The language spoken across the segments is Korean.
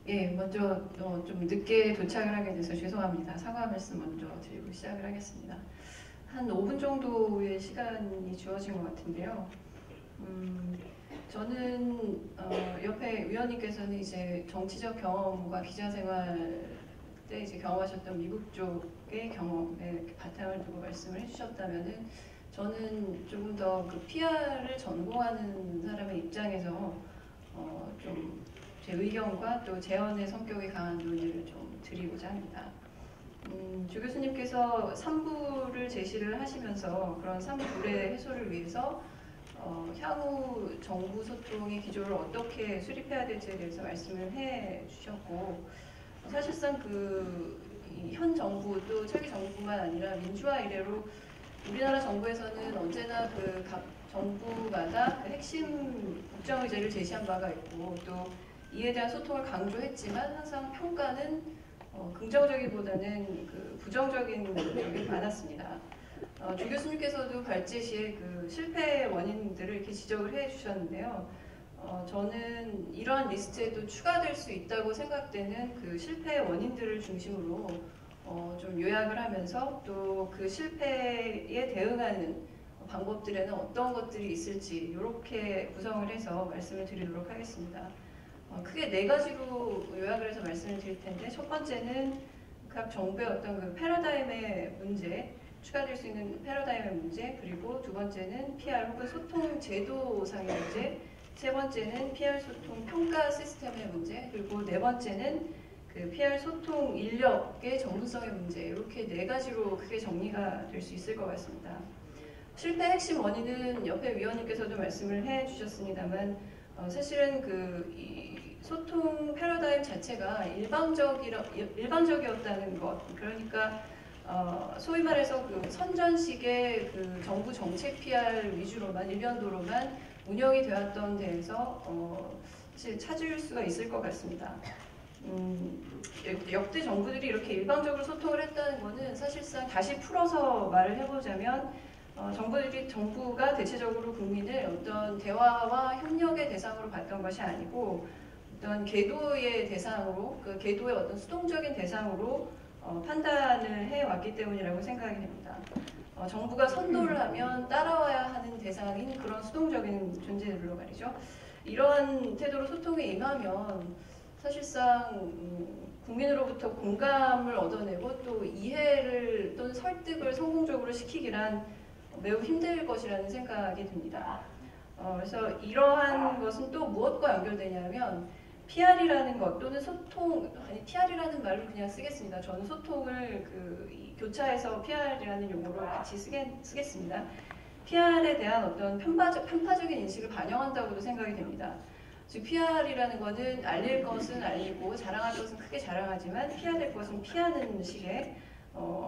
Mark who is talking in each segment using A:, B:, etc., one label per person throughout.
A: 예, 먼저 좀 늦게 도착을 하게 돼서 죄송합니다. 사과 말씀 먼저 드리고 시작을 하겠습니다. 한 5분 정도의 시간이 주어진 것 같은데요. 저는 옆에 위원님께서는 이제 정치적 경험과 기자 생활 때 이제 경험하셨던 미국 쪽의 경험에 바탕을 두고 말씀을 해주셨다면은 저는 조금 더 그 PR을 전공하는 사람의 입장에서 좀 제 의견과 또 재언의 성격이 강한 논의를 좀 드리고자 합니다. 조 교수님께서 3부를 제시를 하시면서 그런 3부의 해소를 위해서 향후 정부 소통의 기조를 어떻게 수립해야 될지에 대해서 말씀을 해주셨고, 사실상 현 정부 또 차기 정부뿐만 아니라 민주화 이래로 우리나라 정부에서는 언제나 각 정부마다 핵심 국정 의제를 제시한 바가 있고 또 이에 대한 소통을 강조했지만 항상 평가는 긍정적이보다는 부정적인 쪽이 많았습니다. 조 교수님께서도 발제 시에 실패 원인들을 이렇게 지적을 해주셨는데요. 저는 이러한 리스트에도 추가될 수 있다고 생각되는 실패 원인들을 중심으로 좀 요약을 하면서 또 그 실패에 대응하는 방법들에는 어떤 것들이 있을지 이렇게 구성을 해서 말씀을 드리도록 하겠습니다. 크게 4가지로 요약을 해서 말씀을 드릴 텐데, 첫 번째는 각 정부의 어떤 패러다임의 문제, 추가될 수 있는 패러다임의 문제, 그리고 두 번째는 PR 혹은 소통 제도상의 문제, 세 번째는 PR 소통 평가 시스템의 문제, 그리고 네 번째는 PR 소통 인력의 전문성의 문제, 이렇게 4가지로 크게 정리가 될 수 있을 것 같습니다. 실패 핵심 원인은 옆에 위원님께서도 말씀을 해주셨습니다만 사실은 이 소통 패러다임 자체가 일방적이었다는 것, 그러니까 소위 말해서 선전식의 정부 정책 PR 위주로만 일변도로만 운영이 되었던 데에서 사실 찾을 수가 있을 것 같습니다. 역대 정부들이 이렇게 일방적으로 소통을 했다는 것은 사실상 다시 풀어서 말을 해보자면 정부가 대체적으로 국민을 어떤 대화와 협력의 대상으로 봤던 것이 아니고 어떤 계도의 대상으로, 계도의 어떤 수동적인 대상으로 판단을 해왔기 때문이라고 생각이 됩니다. 정부가 선도를 하면 따라와야 하는 대상인 그런 수동적인 존재들로 말이죠. 이러한 태도로 소통에 임하면 사실상 국민으로부터 공감을 얻어내고 또 이해를 또는 설득을 성공적으로 시키기란 매우 힘들 것이라는 생각이 듭니다. 그래서 이러한 것은 또 무엇과 연결되냐면 PR이라는 것 또는 PR이라는 말을 그냥 쓰겠습니다. 저는 소통을 이 교차에서 PR이라는 용어로 같이 쓰겠습니다. PR에 대한 어떤 편파적인 인식을 반영한다고도 생각이 됩니다. 즉 PR이라는 것은 알릴 것은 알리고 자랑할 것은 크게 자랑하지만 피해야 될 것은 피하는 식의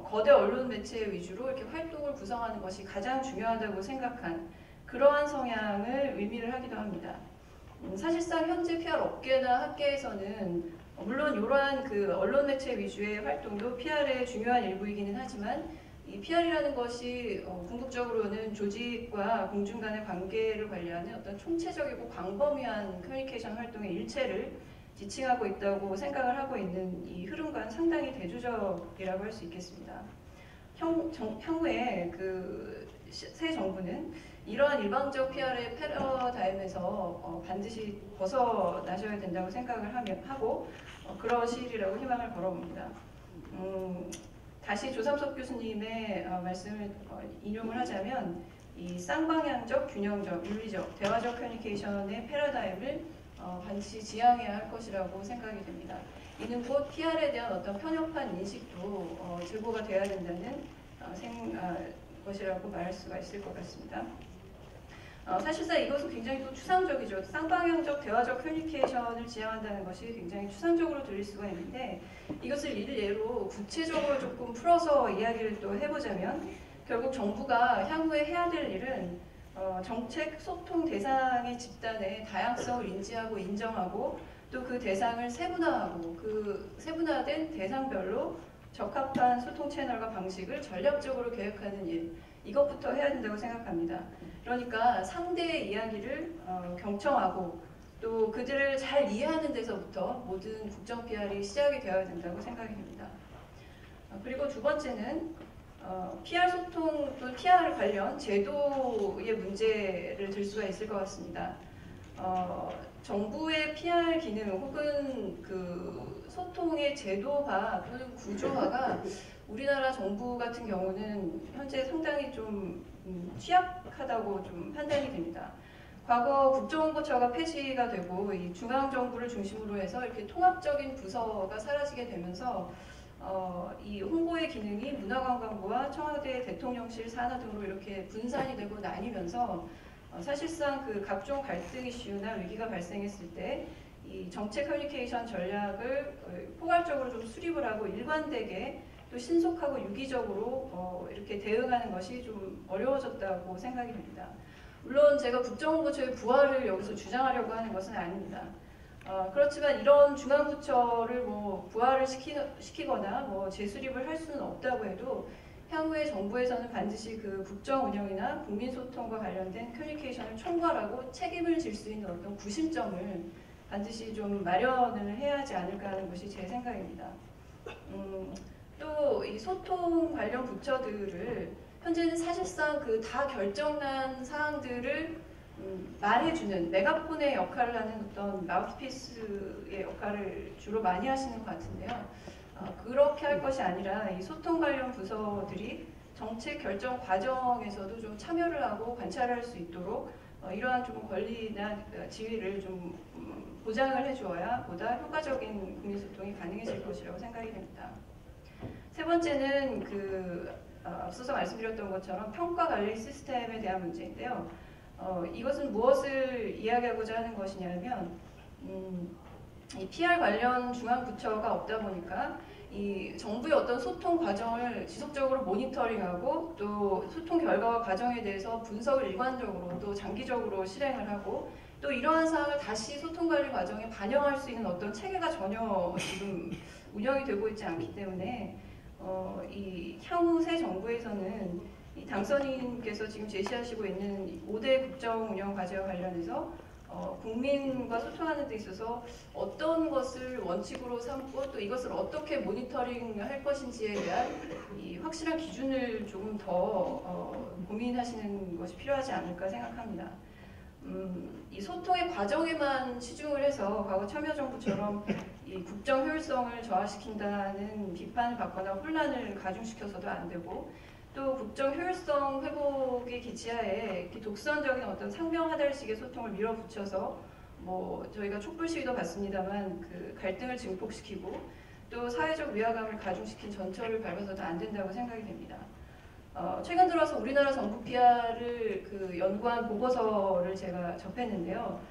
A: 거대 언론 매체 위주로 이렇게 활동을 구성하는 것이 가장 중요하다고 생각한 그러한 성향을 의미를 하기도 합니다. 사실상 현재 PR 업계나 학계에서는 물론 이러한 언론 매체 위주의 활동도 PR의 중요한 일부이기는 하지만 이 PR이라는 것이 궁극적으로는 조직과 공중 간의 관계를 관리하는 어떤 총체적이고 광범위한 커뮤니케이션 활동의 일체를 지칭하고 있다고 생각을 하고 있는 이 흐름과는 상당히 대조적이라고 할 수 있겠습니다. 향후에 새 정부는 이러한 일방적 PR의 패러다임에서 반드시 벗어나셔야 된다고 생각을 하고 그러시리라고 희망을 걸어봅니다. 다시 조삼석 교수님의 말씀을 인용을 하자면 이 쌍방향적, 균형적, 윤리적, 대화적 커뮤니케이션의 패러다임을 반드시 지향해야 할 것이라고 생각이 됩니다. 이는 곧 PR에 대한 어떤 편협한 인식도 제고가 돼야 된다는 것이라고 말할 수가 있을 것 같습니다. 사실상 이것은 굉장히 또 추상적이죠. 쌍방향적 대화적 커뮤니케이션을 지향한다는 것이 굉장히 추상적으로 들릴 수가 있는데 이것을 일례로 구체적으로 조금 풀어서 이야기를 또 해보자면 결국 정부가 향후에 해야 될 일은 정책 소통 대상의 집단의 다양성을 인지하고 인정하고 또 그 대상을 세분화하고 그 세분화된 대상별로 적합한 소통 채널과 방식을 전략적으로 계획하는 일, 이것부터 해야 된다고 생각합니다. 그러니까 상대의 이야기를 경청하고 또 그들을 잘 이해하는 데서부터 모든 국정 PR이 시작이 되어야 된다고 생각이 됩니다. 그리고 두 번째는 PR 소통 또 PR 관련 제도의 문제를 들 수가 있을 것 같습니다. 정부의 PR 기능 혹은 그 소통의 제도화 또는 구조화가 우리나라 정부 같은 경우는 현재 상당히 좀 취약하다고 좀 판단이 됩니다. 과거 국정홍보처가 폐지가 되고 이 중앙정부를 중심으로 해서 이렇게 통합적인 부서가 사라지게 되면서 이 홍보의 기능이 문화관광부와 청와대 대통령실 산하 등으로 이렇게 분산이 되고 나뉘면서 사실상 그 각종 갈등 이슈나 위기가 발생했을 때 이 정책 커뮤니케이션 전략을 포괄적으로 좀 수립을 하고 일관되게 또 신속하고 유기적으로 이렇게 대응하는 것이 좀 어려워졌다고 생각이 됩니다. 물론 제가 국정홍보처의 부활을 여기서 주장하려고 하는 것은 아닙니다. 그렇지만 이런 중앙부처를 뭐 부활을 시키거나 뭐 재수립을 할 수는 없다고 해도 향후에 정부에서는 반드시 그 국정 운영이나 국민 소통과 관련된 커뮤니케이션을 총괄하고 책임을 질 수 있는 어떤 구심점을 반드시 좀 마련을 해야 하지 않을까 하는 것이 제 생각입니다. 또 이 소통 관련 부처들을 현재는 사실상 그 다 결정난 사항들을 말해주는 메가폰의 역할을 하는 어떤 마우스피스의 역할을 주로 많이 하시는 것 같은데요. 그렇게 할 것이 아니라 이 소통 관련 부서들이 정책 결정 과정에서도 좀 참여를 하고 관찰할 수 있도록 이러한 좀 권리나 지위를 좀 보장을 해주어야 보다 효과적인 국민소통이 가능해질 것이라고 생각이 됩니다. 세 번째는 앞서서 말씀드렸던 것처럼 평가관리 시스템에 대한 문제인데요. 이것은 무엇을 이야기하고자 하는 것이냐면 이 PR 관련 중앙부처가 없다 보니까 이 정부의 어떤 소통 과정을 지속적으로 모니터링하고 또 소통 결과와 과정에 대해서 분석을 일관적으로 또 장기적으로 실행을 하고 또 이러한 사항을 다시 소통관리 과정에 반영할 수 있는 어떤 체계가 전혀 지금 운영이 되고 있지 않기 때문에 이 향후 새 정부에서는 이 당선인께서 지금 제시하시고 있는 5대 국정 운영 과제와 관련해서 국민과 소통하는 데 있어서 어떤 것을 원칙으로 삼고 또 이것을 어떻게 모니터링할 것인지에 대한 이 확실한 기준을 조금 더 고민하시는 것이 필요하지 않을까 생각합니다. 이 소통의 과정에만 치중을 해서 과거 참여정부처럼 이 국정 효율성을 저하시킨다는 비판을 받거나 혼란을 가중시켜서도 안 되고 또 국정 효율성 회복의 기치하에 이렇게 독선적인 어떤 상명하달식의 소통을 밀어붙여서 뭐 저희가 촛불 시위도 봤습니다만 그 갈등을 증폭시키고 또 사회적 위화감을 가중시킨 전철을 밟아서도 안 된다고 생각이 됩니다. 최근 들어서 우리나라 정부 PR을 연구한 보고서를 제가 접했는데요.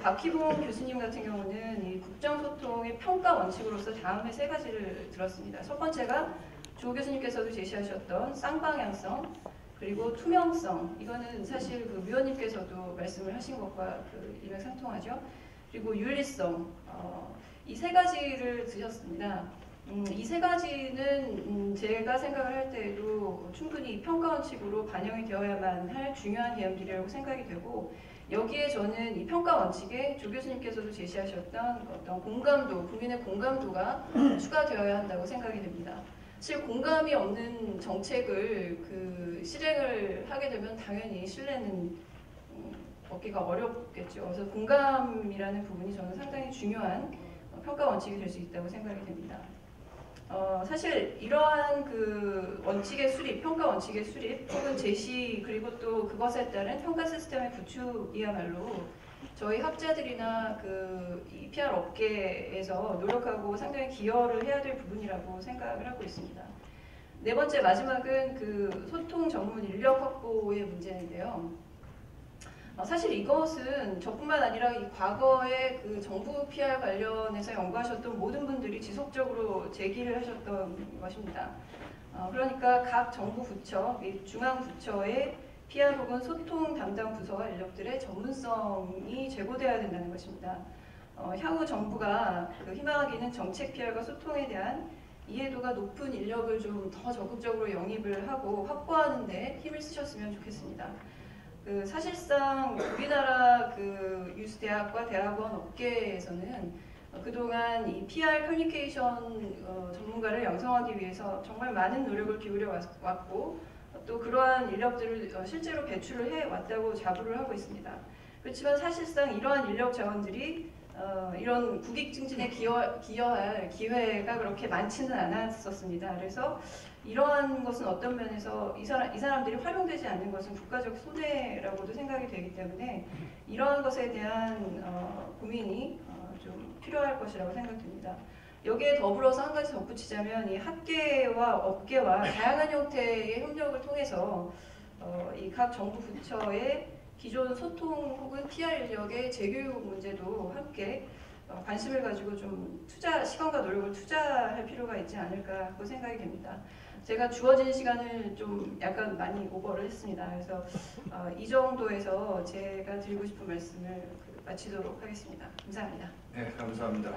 A: 박희봉 교수님 같은 경우는 이 국정소통의 평가 원칙으로서 다음의 세 가지를 들었습니다. 첫 번째가 조 교수님께서도 제시하셨던 쌍방향성, 그리고 투명성, 이거는 사실 그 위원님께서도 말씀을 하신 것과 일맥상통하죠. 그리고 윤리성, 이 세 가지를 드셨습니다. 이 세 가지는 제가 생각을 할 때에도 충분히 평가 원칙으로 반영이 되어야만 할 중요한 개념들이라고 생각이 되고 여기에 저는 이 평가 원칙에 조 교수님께서도 제시하셨던 어떤 공감도, 국민의 공감도가 추가되어야 한다고 생각이 됩니다. 사실 공감이 없는 정책을 실행을 하게 되면 당연히 신뢰는 얻기가 어렵겠죠. 그래서 공감이라는 부분이 저는 상당히 중요한 평가 원칙이 될 수 있다고 생각이 됩니다. 사실 이러한 원칙의 수립, 평가 원칙의 수립 혹은 제시 그리고 또 그것에 따른 평가 시스템의 구축이야말로 저희 학자들이나 이 PR 업계에서 노력하고 상당히 기여를 해야 될 부분이라고 생각을 하고 있습니다. 네 번째 마지막은 소통 전문 인력 확보의 문제인데요. 사실 이것은 저뿐만 아니라 이 과거에 정부 PR 관련해서 연구하셨던 모든 분들이 지속적으로 제기를 하셨던 것입니다. 그러니까 각 정부 부처 및 중앙 부처의 PR 혹은 소통 담당 부서와 인력들의 전문성이 제고되어야 된다는 것입니다. 향후 정부가 희망하기는 정책 PR과 소통에 대한 이해도가 높은 인력을 좀 더 적극적으로 영입을 하고 확보하는 데 힘을 쓰셨으면 좋겠습니다. 사실상 우리나라 유수 대학과 대학원 업계에서는 그동안 이 PR 커뮤니케이션 전문가를 양성하기 위해서 정말 많은 노력을 기울여 왔고 또 그러한 인력들을 실제로 배출을 해왔다고 자부를 하고 있습니다. 그렇지만 사실상 이러한 인력 자원들이 이런 국익 증진에 기여할 기회가 그렇게 많지는 않았었습니다. 그래서 이러한 것은 어떤 면에서 이 사람들이 활용되지 않는 것은 국가적 손해라고도 생각이 되기 때문에 이러한 것에 대한 고민이 좀 필요할 것이라고 생각됩니다. 여기에 더불어서 한 가지 덧붙이자면 이 학계와 업계와 다양한 형태의 협력을 통해서 이 각 정부 부처의 기존 소통 혹은 PR 인력의 재교육 문제도 함께 관심을 가지고 좀 시간과 노력을 투자할 필요가 있지 않을까 하고 생각이 됩니다. 제가 주어진 시간을 좀 약간 많이 오버를 했습니다. 그래서 이 정도에서 제가 드리고 싶은 말씀을 마치도록 하겠습니다. 감사합니다.
B: 네, 감사합니다.